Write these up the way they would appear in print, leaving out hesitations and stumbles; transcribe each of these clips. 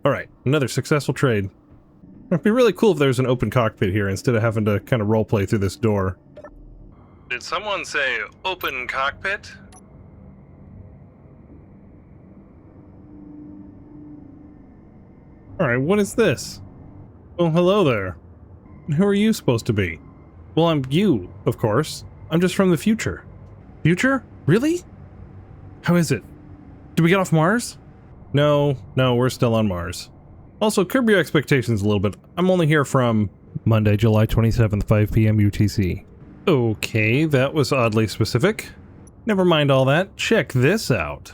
Alright, another successful trade. It'd be really cool if there was an open cockpit here instead of having to kind of roleplay through this door. Did someone say open cockpit? Alright, what is this? Oh, hello there. Who are you supposed to be? Well, I'm you, of course. I'm just from the future. Future? Really? How is it? Did we get off Mars? No, we're still on Mars. Also, curb your expectations a little bit. I'm only here from Monday, July 27th, 5 p.m. UTC. Okay, that was oddly specific. Never mind all that. Check this out.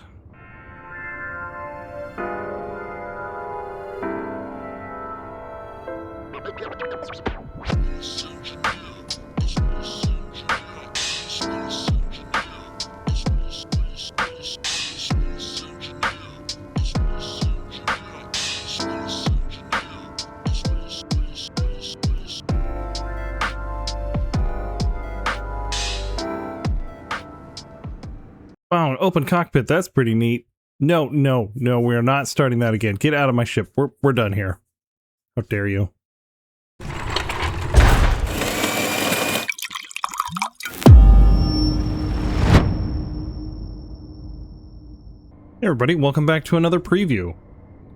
Wow, an open cockpit, that's pretty neat. No, we're not starting that again. Get out of my ship. We're done here. How dare you. Hey everybody, welcome back to another preview.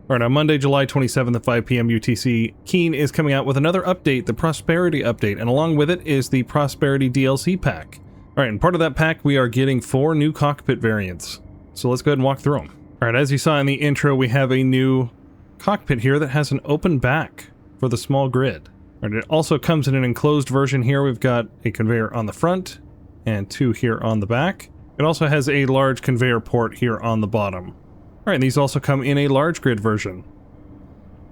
Alright, on Monday, July 27th at 5 p.m. UTC, Keen is coming out with another update, the Prosperity update, and along with it is the Prosperity DLC pack. Alright, and part of that pack we are getting 4 new cockpit variants. So let's go ahead and walk through them. Alright, as you saw in the intro, we have a new cockpit here that has an open back for the small grid. Alright, it also comes in an enclosed version here. We've got a conveyor on the front and 2 here on the back. It also has a large conveyor port here on the bottom. Alright, and these also come in a large grid version.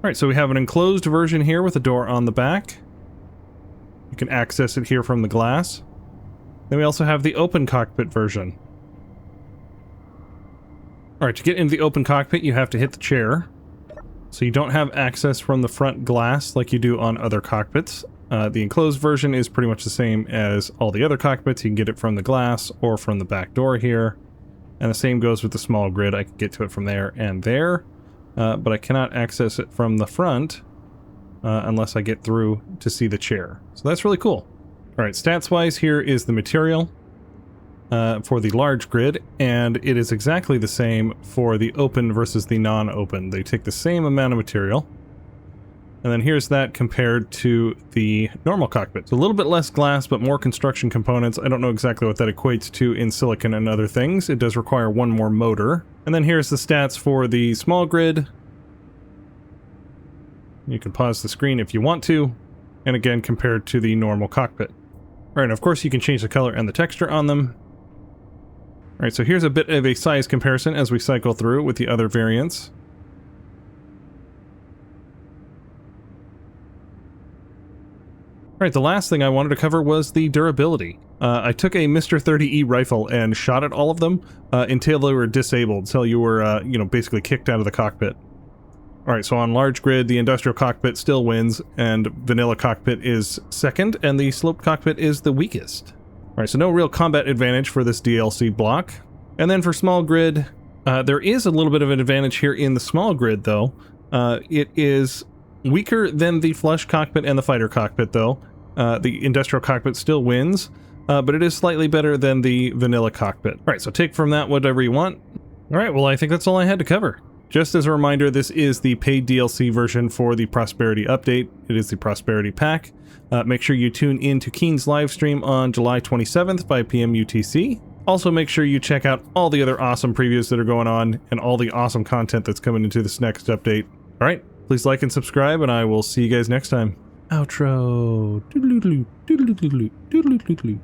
Alright, so we have an enclosed version here with a door on the back. You can access it here from the glass. Then we also have the open cockpit version. Alright, to get into the open cockpit, you have to hit the chair. So you don't have access from the front glass like you do on other cockpits. The enclosed version is pretty much the same as all the other cockpits. You can get it from the glass or from the back door here. And the same goes with the small grid. I can get to it from there and there. But I cannot access it from the front unless I get through to see the chair. So that's really cool. Alright, stats-wise, here is the material for the large grid, and it is exactly the same for the open versus the non-open. They take the same amount of material. And then here's that compared to the normal cockpit. It's a little bit less glass, but more construction components. I don't know exactly what that equates to in silicon and other things. It does require 1 more motor. And then here's the stats for the small grid. You can pause the screen if you want to. And again, compared to the normal cockpit. Alright, and of course you can change the color and the texture on them. Alright, so here's a bit of a size comparison as we cycle through with the other variants. Alright, the last thing I wanted to cover was the durability. I took a Mr. 30E rifle and shot at all of them until they were disabled, until you were, basically kicked out of the cockpit. Alright, so on large grid, the industrial cockpit still wins, and vanilla cockpit is second, and the sloped cockpit is the weakest. Alright, so no real combat advantage for this DLC block. And then for small grid, there is a little bit of an advantage here in the small grid, though. It is weaker than the flush cockpit and the fighter cockpit, though. The industrial cockpit still wins, but it is slightly better than the vanilla cockpit. Alright, so take from that whatever you want. Alright, well I think that's all I had to cover. Just as a reminder, this is the paid DLC version for the Prosperity update. It is the Prosperity pack. Make sure you tune in to Keen's livestream on July 27th, 5 p.m. UTC. Also make sure you check out all the other awesome previews that are going on and all the awesome content that's coming into this next update. Alright, please like and subscribe, and I will see you guys next time. Outro. Doodle-doodle-doo, doodle-doodle-doo, doodle-doodle-doo.